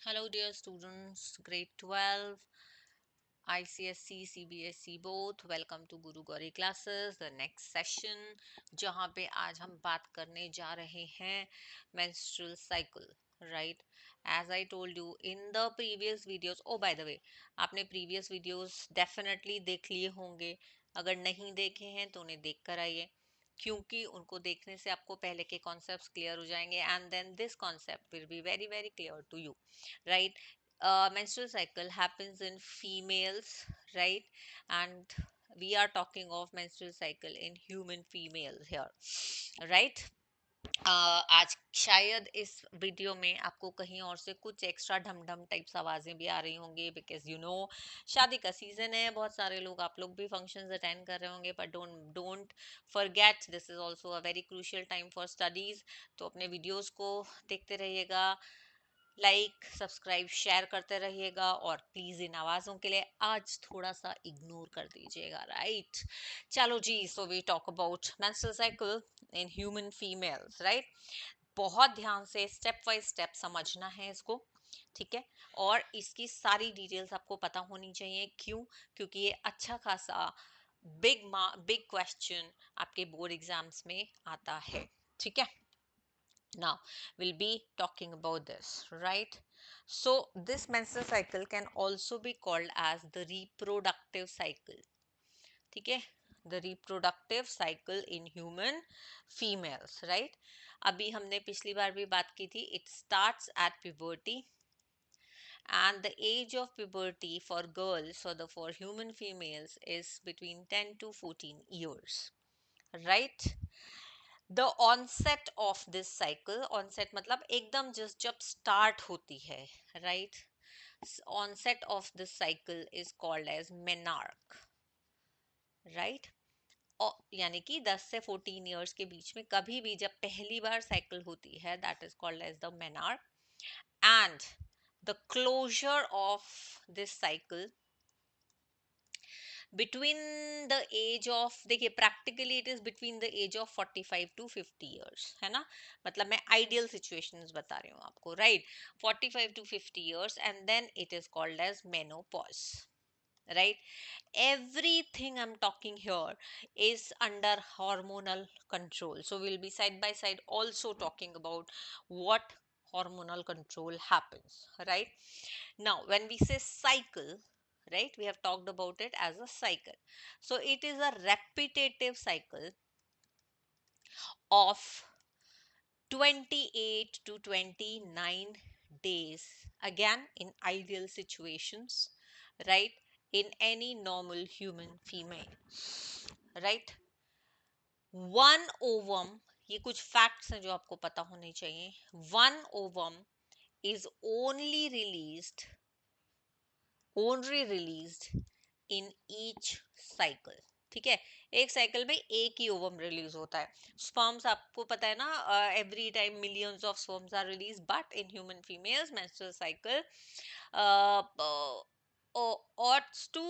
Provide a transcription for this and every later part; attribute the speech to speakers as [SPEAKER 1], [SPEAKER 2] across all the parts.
[SPEAKER 1] Hello, dear students, grade 12, ICSC, CBSE both. Welcome to Guru Gauri classes, the next session, जहाँ पे आज हम बात करने जा रहे हैं menstrual cycle, right? As I told you in the previous videos, oh by the way, आपने previous videos definitely देख लिए होंगे. अगर नहीं देखे हैं तो उन्हें देख कर आइए, क्योंकि उनको देखने से आपको पहले के कॉन्सेप्ट्स क्लियर हो जाएंगे and then this concept will be very very clear to you, right? Menstrual cycle happens in females, right? And we are talking of menstrual cycle in human females here, right? आज शायद इस video में आपको कहीं और से कुछ extra ढम ढम टाइप्स आवाजें भी आ रही होंगी, बिकॉज यू नो शादी का सीजन है, बहुत सारे लोग, आप लोग भी फंक्शंस अटेंड कर रहे होंगे, पर don't forget this is also a very crucial time for studies. तो अपने वीडियोस को देखते रहिएगा, लाइक सब्सक्राइब शेयर करते रहिएगा, और प्लीज इन आवाजों के लिए आज थोड़ा सा इग्नोर कर दीजिएगा, राइट? चलो जी, so we talk about menstrual cycle in human females, right? बहुत ध्यान से स्टेप बाय स्टेप समझना है इसको, ठीक है? और इसकी सारी डिटेल्स आपको पता होनी चाहिए. क्यों? क्योंकि ये अच्छा खासा बिग क्वेश्चन आपके बोर्ड एग्जाम्स में आता है, ठीक है? Now, we'll be talking about this, right? So, this menstrual cycle can also be called as the reproductive cycle. ठीक है? The reproductive cycle in human females, right? अभी हमने पिछली बार भी बात की थी. It starts at puberty, and the age of puberty for girls or for human females is between 10 to 14 years, right? The onset of this cycle, onset मतलब एकदम जब स्टार्ट होती है, right? Onset of this cycle is called as menarche, right? यानी कि 10 से 14 years के बीच में कभी भी जब पहली बार साइकिल होती है, that is called as the menarche. And the closure of this cycle between the age of, देखिए practically it is between the age of 45 to 50 years, है ना? मतलब मैं आइडियल सिचुएशंस बता रही हूँ आपको, right? 45 to 50 years, and then it is called as menopause, right? Everything I'm talking here is under hormonal control, so we'll be side by side also talking about what hormonal control happens, right? Now when we say cycle, right, we have talked about it as a cycle. So it is a repetitive cycle of 28 to 29 days, again in ideal situations, right? In any normal human female, right? One ovum, ये कुछ facts हैं जो आपको पता होने चाहिए. One ovum is only released in each cycle. ठीक है? एक साइकिल में एक ही ओवम रिलीज होता है. स्पर्म्स आपको पता है ना, every time millions of sperms are release, but in human females menstrual cycle ought to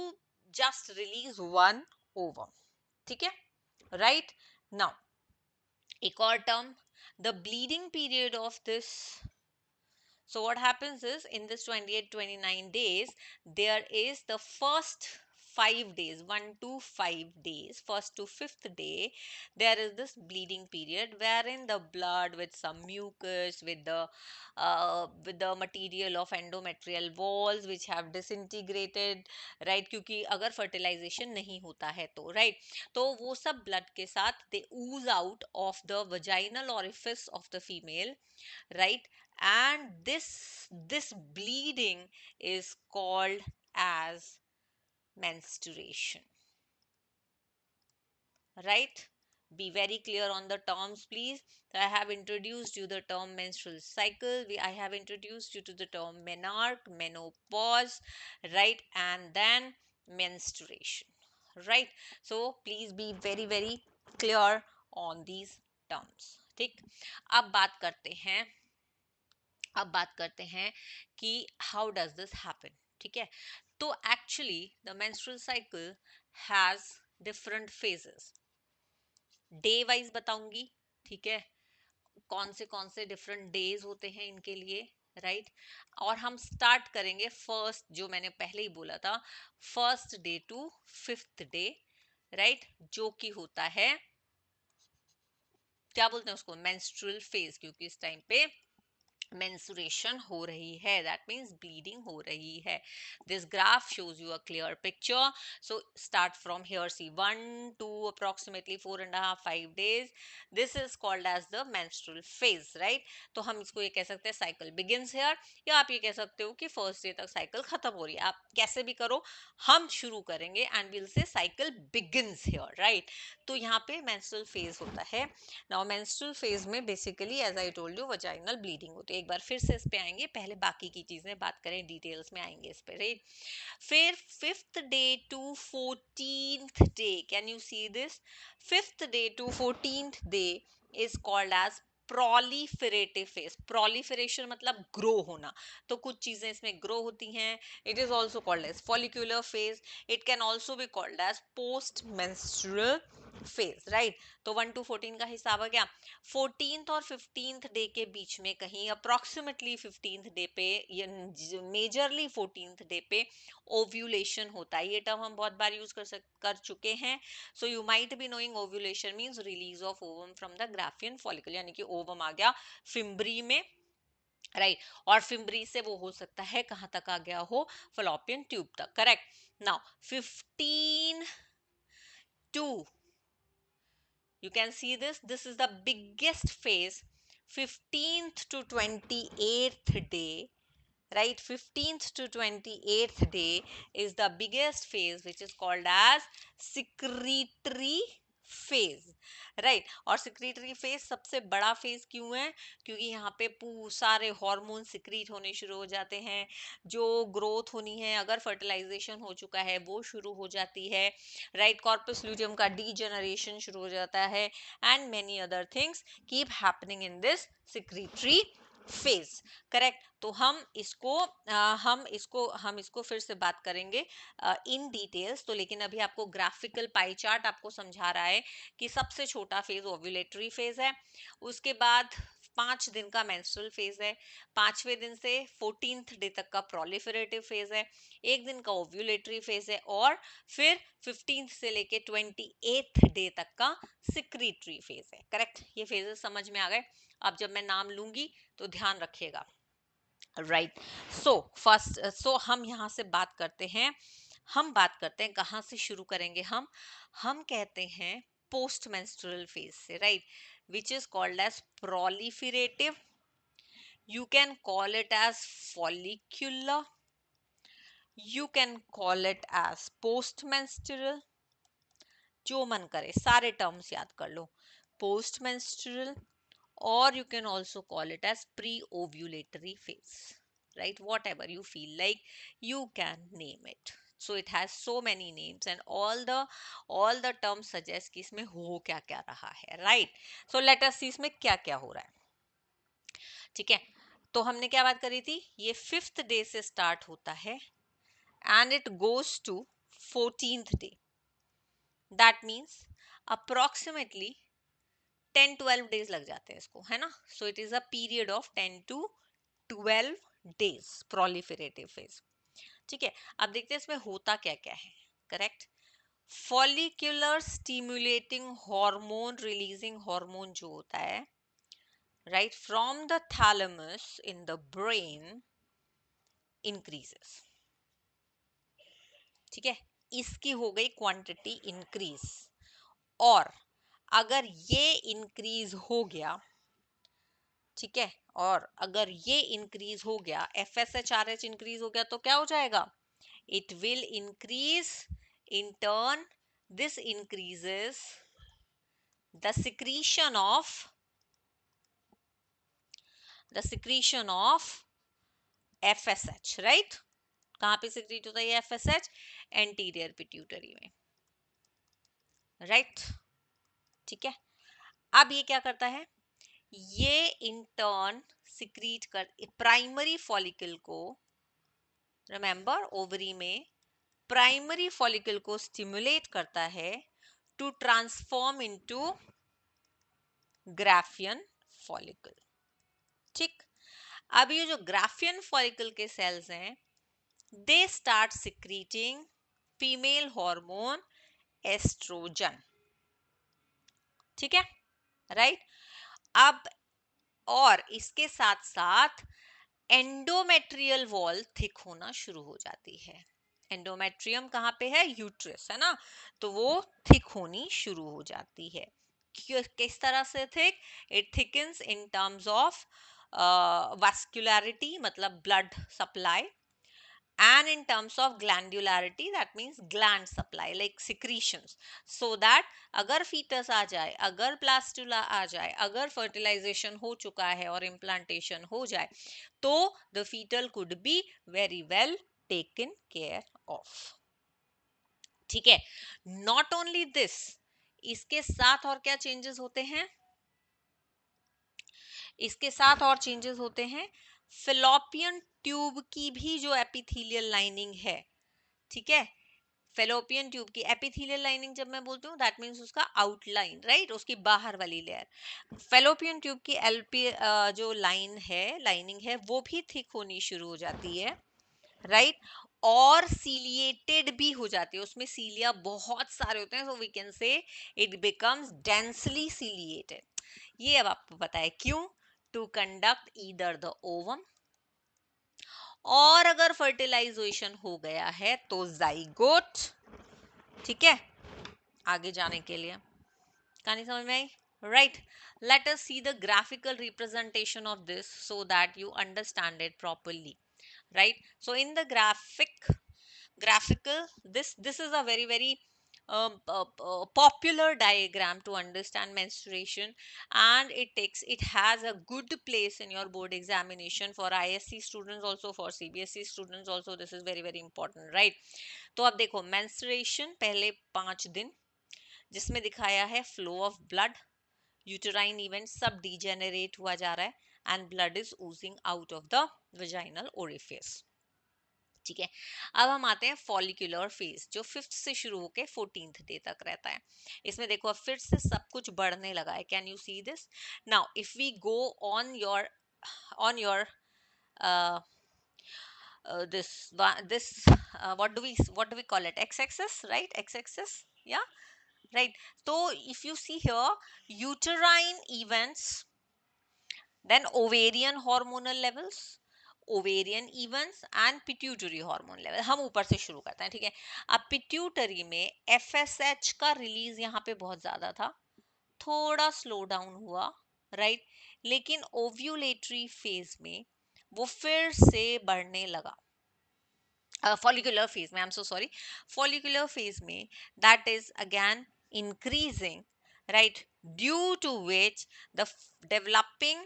[SPEAKER 1] just release one ovum. ठीक है? राइट नाउ एक और term, the bleeding period of this. So what happens is in this 28-29 days, there is the first 5 days, 1 to 5 days, first to fifth day, there is this bleeding period wherein the blood with some mucus, with the material of endometrial walls which have disintegrated, right? क्योंकि अगर fertilization नहीं होता है तो, right? तो वो सब blood के साथ they ooze out of the vaginal orifice of the female, right? And this bleeding is called as menstruation, right? Be very clear on the terms, please. So I have introduced you the term menstrual cycle, I have introduced you to the term menarche, menopause, right? And then menstruation, right? So please be very very clear on these terms. ठीक, अब बात करते हैं कि how does this happen. ठीक है? तो actually the menstrual cycle has different phases. Day wise बताऊंगी, ठीक है? कौन से डिफरेंट डेज होते हैं इनके लिए, राइट और हम स्टार्ट करेंगे फर्स्ट, जो मैंने पहले ही बोला था, first day to fifth day, right जो कि होता है, क्या बोलते हैं उसको, मेंस्ट्रुअल फेज, क्योंकि इस टाइम पे menstruation हो रही है, that means bleeding हो रही है. This graph shows you a clear picture. So start from here, see 1 to approximately 4.5 days. This is called as the menstrual phase, right? तो हम इसको ये कह सकते हैं cycle begins here, या आप ये कह सकते हो कि first day तक cycle खत्म हो रही है, आप कैसे भी करो, हम शुरू करेंगे and we'll say cycle begins here, right? तो यहाँ पे menstrual phase होता है. नाउ मेंस्ट्रुअल फेज में basically as I told you vaginal bleeding होती है. एक बार फिर से इस पे आएंगे, पहले बाकी की चीजें बात करें, डिटेल्स में आएंगे इस पे, राइट. फिर fifth day to 14th day, can you see this, fifth day to 14th day is called as proliferative phase. Proliferation मतलब ग्रो होना, तो कुछ चीजें इसमें ग्रो होती हैं. It is also called as follicular phase. It can also be called as post menstrual phase, right. तो 1 to 14 का हिसाब आ गया. 14th और 15th डे के बीच में कहीं अप्रोक्सीमेटली 15th डे पे, मेजरली 14th डे पे ओव्यूलेशन होता है. ये टर्म हम बहुत बार यूज कर चुके हैं. So you might be knowing ovulation means release of ovum from the Graafian follicle, यानी कि ओवम आ गया फिम्बरी में, राइट और फिम्बरी से वो हो सकता है कहां तक आ गया हो, फलोपियन ट्यूब तक, correct. Now 15 to, you can see this is the biggest phase, 15th to 28th day, right. 15th to 28th day is the biggest phase, which is called as secretory phase, right. और secretory phase सबसे बड़ा phase क्यों है, क्योंकि यहाँ पे सारे hormone secrete होने शुरू हो जाते हैं, जो ग्रोथ होनी है, अगर फर्टिलाइजेशन हो चुका है वो शुरू हो जाती है, राइट. कॉर्पस ल्यूटियम का डीजेनरेशन शुरू हो जाता है, and many other things keep happening in this secretory phase, correct. तो हम इसको फिर से बात करेंगे इन डिटेल्स. तो लेकिन अभी आपको ग्राफिकल पाई चार्ट आपको समझा रहा है कि सबसे छोटा फेज ओव्यूलेटरी फेज है, उसके बाद 5 दिन का मेंस्ट्रुअल फेज है, 5वें दिन से 14th डे तक का प्रोलिफरेटिव फेज है, 1 दिन का ओव्यूलेटरी फेज है, और फिर 15th से लेके 28th डे तक का सिक्रीटरी फेज है, करेक्ट. ये फेजेस समझ में आ गए. अब जब मैं नाम लूंगी तो ध्यान रखिएगा, राइट. सो हम यहां से बात करते हैं, कहां से शुरू करेंगे हम कहते हैं पोस्ट मेंस्ट्रुअल फेज से, right, which is called as proliferative. You can call it as follicular, you can call it as post menstrual, जो मन करे सारे टर्म्स याद कर लो, post menstrual, or you can also call it as pre-ovulatory phase, right, whatever you feel like you can name it. So it has so many names and all the terms suggest कि इसमें हो क्या क्या रहा है, right. So let us see इसमें क्या क्या हो रहा है, ठीक है. तो हमने क्या बात करी थी, ये 5th डे से स्टार्ट होता है and it goes to 14th day. That means approximately 10-12 days लग जाते हैं इसको, है ना. So it is a period of 10 to 12 days proliferative phase, ठीक है. अब देखते हैं इसमें होता क्या क्या है, correct. Follicular stimulating hormone releasing hormone जो होता है, right, from the thalamus in the brain increases, ठीक है. इसकी हो गई क्वांटिटी इंक्रीज, और अगर ये इंक्रीज हो गया, ठीक है, और अगर ये इंक्रीज हो गया, FSH-RH इंक्रीज हो गया, तो क्या हो जाएगा, it will increase in turn, this increases the secretion of FSH, right. कहां पे सिक्रीट होता है ये FSH, एंटीरियर पिट्यूटरी में, राइट, ठीक है. अब ये क्या करता है, ये इन टर्न सिक्रीट कर प्राइमरी फॉलिकल को, रिमेंबर ओवरी में प्राइमरी फॉलिकल को स्टिमुलेट करता है to transform into graafian follicle. ठीक, अब ये जो ग्राफियन फॉलिकल के सेल्स हैं, they start secreting female hormone oestrogen. ठीक है, राइट। अब और इसके साथ साथ एंडोमेट्रियल वॉल थिक होना शुरू हो जाती है। एंडोमेट्रियम कहाँ पे है? यूट्रस, है ना, तो वो थिक होनी शुरू हो जाती है। किस तरह से thick? It thickens in terms of vascularity, मतलब blood supply, and in terms of glandularity, that means gland supply, like secretions, so that अगर fetus आ जाए, अगर blastula आ जाए, अगर fertilization हो चुका है और implantation हो जाए, तो the fetal could be very well taken care of. ठीक है, not only this, इसके साथ और क्या changes होते हैं? इसके साथ और चेंजेस होते हैं, फेलोपियन ट्यूब की भी जो एपिथेलियल लाइनिंग है, ठीक है, फेलोपियन ट्यूब की एपिथेलियल लाइनिंग जब मैं बोलती हूँ, दैट मींस उसका आउटलाइन, राइट, उसकी बाहर वाली लेयर। फेलोपियन ट्यूब की एलपी जो लाइनिंग है, वो भी थिक होनी शुरू हो जाती है, राइट, और सीलिएटेड भी हो जाती है, उसमें सीलिया बहुत सारे होते हैं, so we can say it becomes densely ciliated. ये अब आपको पता है क्यों? To conduct either the ovum, और अगर फर्टिलाइजेशन हो गया है तो जाइगोट। ठीक है, आगे जाने के लिए कहानी समझ में आई? Right, let us see the graphical representation of this so that you understand it properly, right. So in the graphical, this is a very popular diagram to understand menstruation, and it has a good place in your board examination for ISC students also, for CBSE students also. This is very important, right? तो अब देखो, menstruation पहले 5 दिन, जिसमें दिखाया है flow of blood, uterine event सब degenerate हुआ जा रहा है, and blood is Ojing out of the vaginal orifice. ठीक है, अब हम आते हैं फॉलिकुलर फेज, जो 5th से शुरू होकर 14th डे तक रहता है। इसमें देखो अब फिर से सब कुछ बढ़ने लगा है, can you see this now? If we go on your this what do we call it, x-axis, right? X-axis, yeah, right. So if you see here, uterine events, then ovarian hormonal levels, ovarian events and pituitary hormone level. हम ऊपर से शुरू करते हैं, ठीक है। अब pituitary में एफएसएच का रिलीज यहाँ पे बहुत ज्यादा था, थोड़ा स्लो डाउन हुआ, राइट, लेकिन ओव्यूलेटरी फेज में वो फिर से बढ़ने लगा। follicular phase में, I'm so sorry, follicular phase में that is again increasing, right, due to which the developing,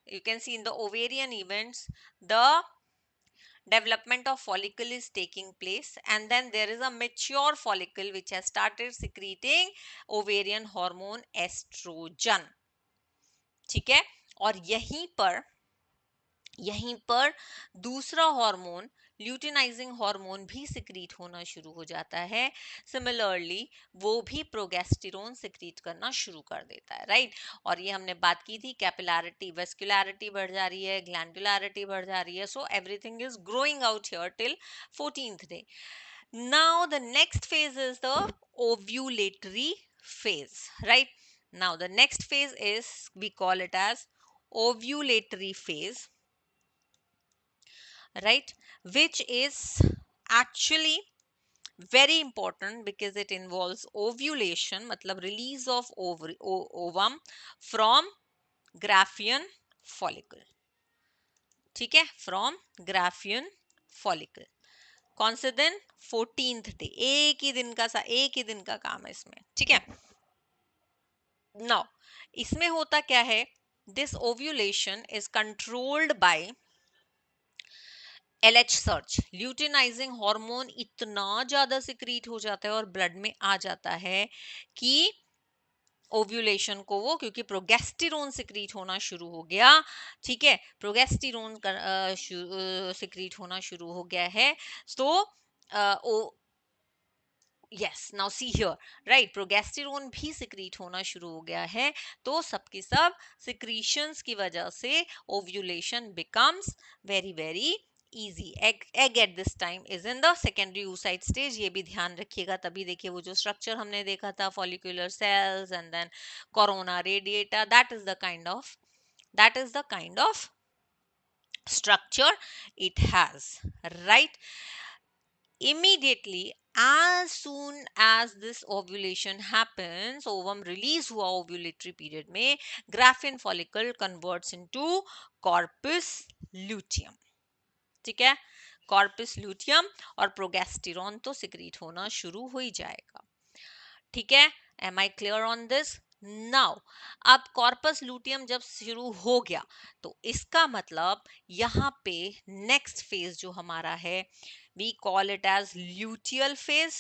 [SPEAKER 1] you can see in the ovarian events, the development of follicle is taking place, and then there is a mature follicle which has started secreting ovarian hormone estrogen। ठीक है, और यहीं पर दूसरा hormone, luteinizing hormone भी secrete होना शुरू हो जाता है। सिमिलरली वो भी प्रोगेस्टेरोन सिक्रीट करना शुरू कर देता है, राइट। और ये हमने बात की थी, कैपिलैरिटी, वेस्कुलैरिटी बढ़ जा रही है, ग्लैंडुलैरिटी बढ़ जा रही है, so everything is growing out here till 14th day. Now the next phase is the ovulatory phase, right? Now the next phase is, we call it as ovulatory phase, right, which is actually very important because it involves ovulation, मतलब release of ovum from Graafian follicle। ठीक है, from Graafian follicle। कौन से दिन? 14th day, एक ही दिन का काम है इसमें, ठीक है। नाउ इसमें होता क्या है, this ovulation is controlled by LH search. Luteinizing hormone इतना ज्यादा सिक्रीट हो जाता है और ब्लड में आ जाता है कि ओव्यूलेशन को वो, क्योंकि प्रोगेस्टेरोन सिक्रीट होना शुरू हो गया, ठीक है, प्रोगेस्टेरोन सिक्रीट होना शुरू हो गया है, तो yes, now see here, right, progesterone भी सिक्रीट होना शुरू हो गया है, तो सबके सब सिक्रीशंस की वजह से ovulation becomes very very easy. Egg at this time is in the secondary oocyte stage. ये भी ध्यान रखिएगा. तभी देखिए वो जो स्ट्रक्चर हमने देखा था, follicular cells and then corona radiata, that is the kind of structure it has, right? Immediately, as soon as this ovulation happens, ovum release हुआ ovulatory period में, graphene follicle converts into corpus luteum. ठीक है, corpus luteum, और progesterone तो secrete होना शुरू हो ही जाएगा. ठीक है, am I clear on this? Now अब कॉर्पस लूटियम जब शुरू हो गया, तो इसका मतलब यहां पे नेक्स्ट फेज जो हमारा है, we call it as luteal phase,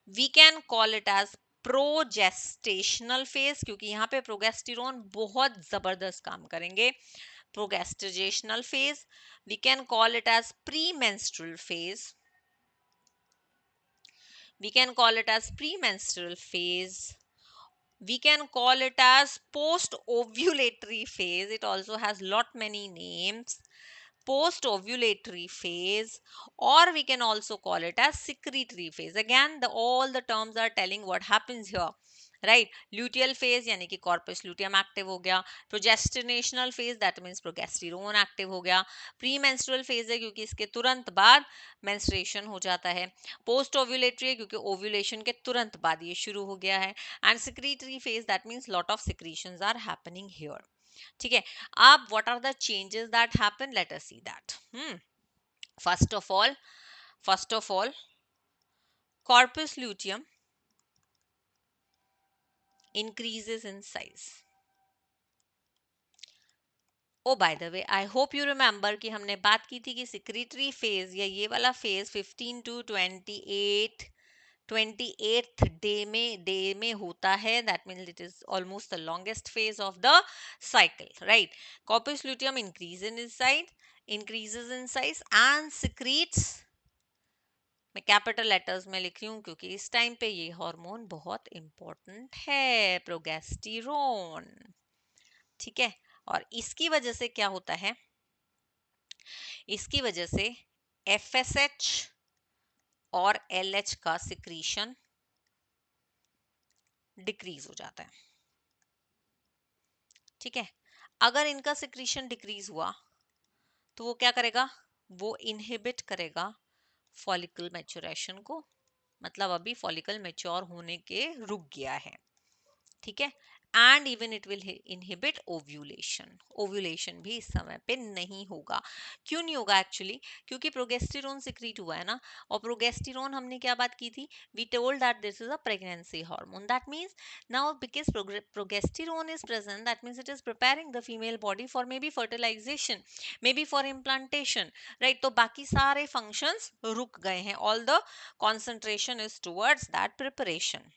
[SPEAKER 1] we can call it as progestational phase, क्योंकि यहाँ पे प्रोगेस्टेरोन बहुत जबरदस्त काम करेंगे. Progestational phase, we can call it as premenstrual phase, we can call it as premenstrual phase, we can call it as post ovulatory phase, it also has lot many names, post ovulatory phase, or we can also call it as secretory phase. Again, all the terms are telling what happens here, right? Luteal phase यानी कि corpus luteum active हो गया, progestational phase that means progesterone active हो गया, premenstrual phase है क्योंकि इसके तुरंत बाद menstruation हो जाता है, post ovulatory है क्योंकि ovulation के तुरंत बाद ये शुरू हो गया है, and secretory phase that means lot of secretions are happening here. ठीक है, अब what are the changes that happen, let us see that. first of all corpus luteum increases in size. Oh by the way, I hope you remember कि हमने बात की थी कि secretory phase या ये वाला फेज 15 टू 28th डे में होता है. That means it is almost the longest phase of the cycle, right? Corpus luteum increases in size and secretes, मैं कैपिटल लेटर्स में लिख रही हूँ क्योंकि इस टाइम पे ये हार्मोन बहुत इंपॉर्टेंट है, प्रोगेस्टेरोन. ठीक है, और इसकी वजह से क्या होता है, इसकी वजह से FSH और LH का सिक्रीशन डिक्रीज हो जाता है. ठीक है, अगर इनका सिक्रीशन डिक्रीज हुआ तो वो क्या करेगा, वो इनहिबिट करेगा फॉलिकल मैच्योरेशन को, मतलब अभी फॉलिकल मैच्योर होने के रुक गया है. ठीक है, and even it will inhibit ovulation भी इस समय पे नहीं होगा. क्यों नहीं होगा एक्चुअली, क्योंकि प्रोगेस्टेरोन सिक्रीट हुआ है ना, और प्रोगेस्टेरोन हमने क्या बात की थी, we told that this is a pregnancy hormone. That means now because progesterone is present, that means it is preparing the female body for maybe fertilization, maybe for implantation, right? तो बाकी सारे functions रुक गए हैं, all the concentration is towards that preparation.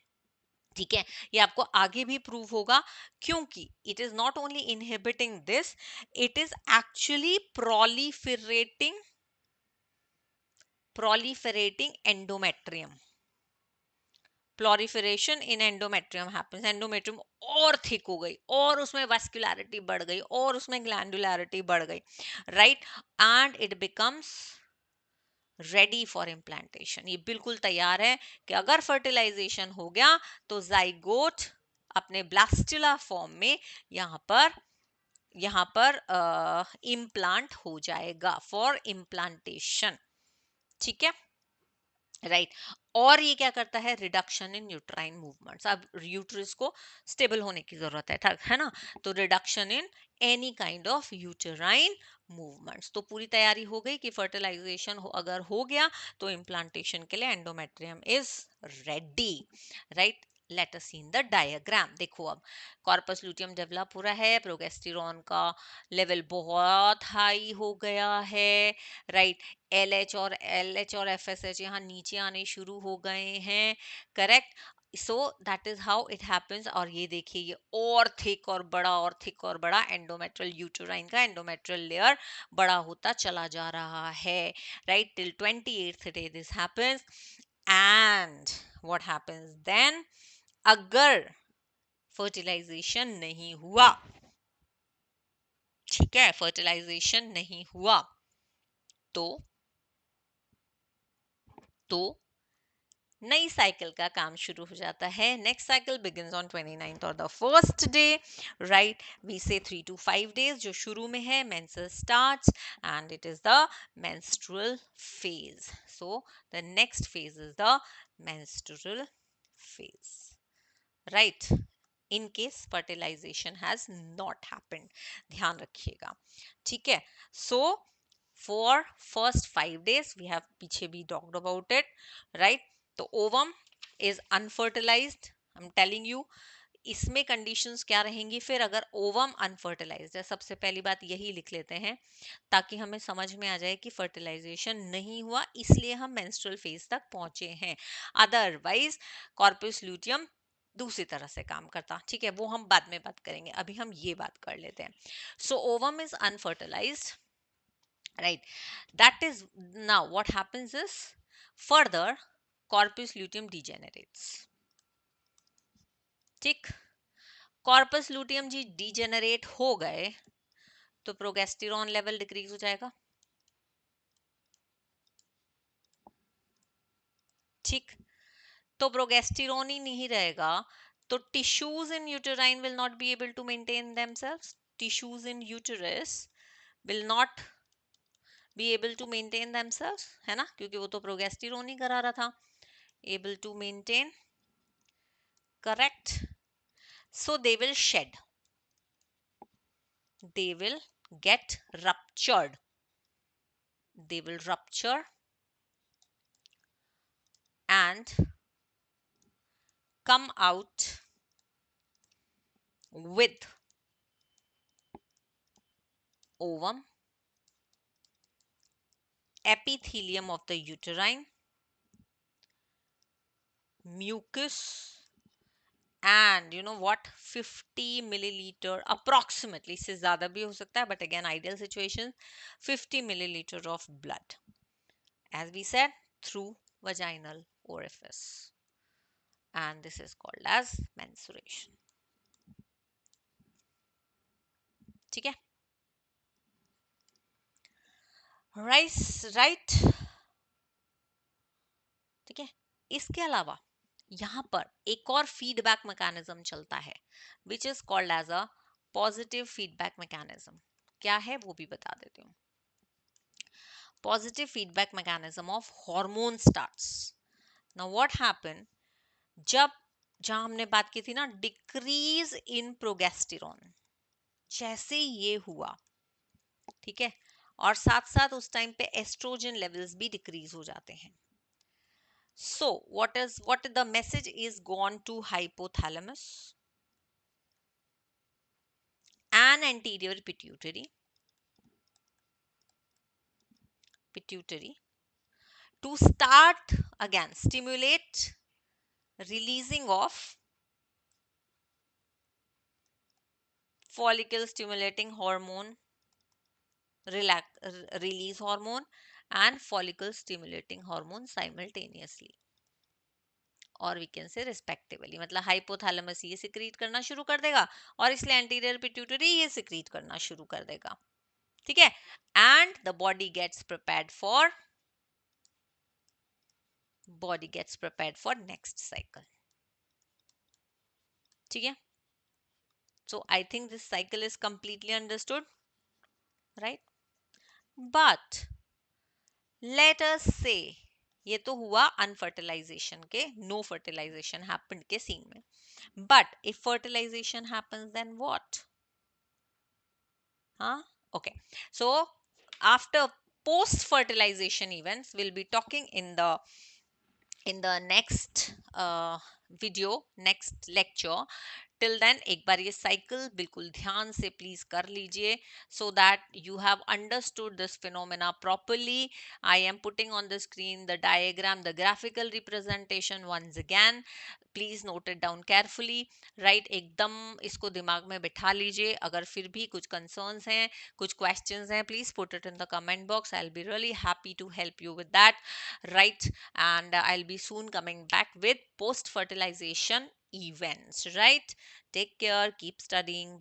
[SPEAKER 1] ठीक है, ये आपको आगे भी प्रूव होगा, क्योंकि it is not only inhibiting this, it is actually proliferating endometrium. Proliferation in endometrium happens, endometrium और थिक हो गई, और उसमें vascularity बढ़ गई, और उसमें glandularity बढ़ गई, right? And it becomes ready for implantation. ये बिल्कुल तैयार है कि अगर फर्टिलाइजेशन हो गया तो जाइगोट अपने ब्लास्टुला फॉर्म में यहाँ पर इम्प्लांट हो जाएगा फॉर इम्प्लांटेशन. ठीक है, राइट और ये क्या करता है, रिडक्शन इन यूट्राइन मूवमेंट्स. अब यूट्रस को स्टेबल होने की जरूरत है ना, तो reduction in any kind of uterine movements. तो पूरी तैयारी हो गई कि फर्टिलाइजेशन अगर हो गया तो इम्प्लांटेशन के लिए endometrium is ready, right? Let us see in the diagram. देखो अब कॉर्पस लूटियम डेवलप हो रहा है, प्रोगेस्टेरोन का लेवल बहुत हाई हो गया है, राइट? LH और FSH यहाँ नीचे आने शुरू हो गए हैं, correct? So that is how it happens. और ये देखिए, ये और थिक और बड़ा एंडोमेट्रियल यूटेराइन का एंडोमेट्रियल लेयर बड़ा होता चला जा रहा है, right? Till 28th day this happens. and what happens then, अगर फर्टिलाइजेशन नहीं हुआ, ठीक है, फर्टिलाइजेशन नहीं हुआ तो तो नई साइकिल का काम शुरू हो जाता है. Next cycle begins on 29th और the first day, right. We say 3 to 5 days जो शुरू में है, menses starts and it is the menstrual phase. So the next phase is the menstrual phase, right. In case fertilisation has not happened, ध्यान रखिएगा, ठीक है. So for first 5 days we have पीछे भी टॉक्ड अबाउट इट, राइट. तो ovum is unfertilised, I am telling you. इसमें conditions क्या रहेंगी फिर अगर ओवम अनफर्टिलाइज्ड है? सबसे पहली बात यही लिख लेते हैं ताकि हमें समझ में आ जाए कि फर्टिलाइजेशन नहीं हुआ इसलिए हम मेंस्ट्रुअल फेज तक पहुंचे हैं. अदरवाइज कॉर्पस ल्यूटियम दूसरी तरह से काम करता, ठीक है, वो हम बाद में बात करेंगे, अभी हम ये बात कर लेते हैं. So ovum is unfertilized, right. That is, now what happens is further corpus luteum degenerates, ठीक. कॉर्पस लूटियम जी डिजेनरेट हो गए तो प्रोगेस्टेरॉन लेवल डिक्रीज हो जाएगा, ठीक. तो प्रोगेस्टेरॉन ही नहीं रहेगा तो tissues in uterine will not be able to maintain themselves. Tissues in uterus will not be able to maintain themselves, है ना, क्योंकि वो तो प्रोगेस्टेरॉन ही करा रहा था. Able to maintain, correct. So they will shed, they will get ruptured, they will rupture and come out with ovum, epithelium of the uterine, mucus, and you know what, 50 milliliter approximately, इससे ज़्यादा भी हो सकता है, but again ideal situation, 50 milliliter of blood, as we said, through vaginal orifice, and this is called as menstruation, ठीक है. Right, ठीक है. इसके अलावा यहां पर एक और फीडबैक मैकेनिज्म चलता है which is called as a positive feedback mechanism. क्या है वो भी बता देती हूँ. Positive feedback mechanism of hormone starts. Now what happen, जब जहां हमने बात की थी ना डिक्रीज इन प्रोगेस्टेरॉन, जैसे ये हुआ, ठीक है, और साथ साथ उस टाइम पे एस्ट्रोजन लेवल्स भी डिक्रीज हो जाते हैं. So what the message is gone to hypothalamus and anterior pituitary to start again stimulate releasing of follicle stimulating hormone, relax, release hormone and follicle stimulating hormone simultaneously, और we can से respectively, मतलब hypothalamus ये secrete करना शुरू कर देगा और इसलिए एंटीरियर पिट्यूटरी ये सिक्रीट करना शुरू कर देगा, ठीक है. And the body gets prepared for next cycle, ठीक है. So I think this cycle is completely understood, right. But let us say ये तो हुआ अनफर्टिलाइजेशन के, नो फर्टिलाइजेशन हैपेंड के सीन में. But if fertilization happens then what, हाँ, okay. So after post fertilization events we'll be talking in the next video, next lecture, till then एक बार ये साइकिल बिल्कुल ध्यान से प्लीज कर लीजिए, so that you have understood this phenomena properly. I am putting on the screen the diagram, the graphical representation once again. Please note it down carefully, right? एकदम इसको दिमाग में बिठा लीजिए. अगर फिर भी कुछ कंसर्न्स हैं, कुछ क्वेश्चंस हैं, please put it in the comment box. I will be really happy to help you with that, right? And I'll be soon coming back with post fertilization events, right? Take care, keep studying.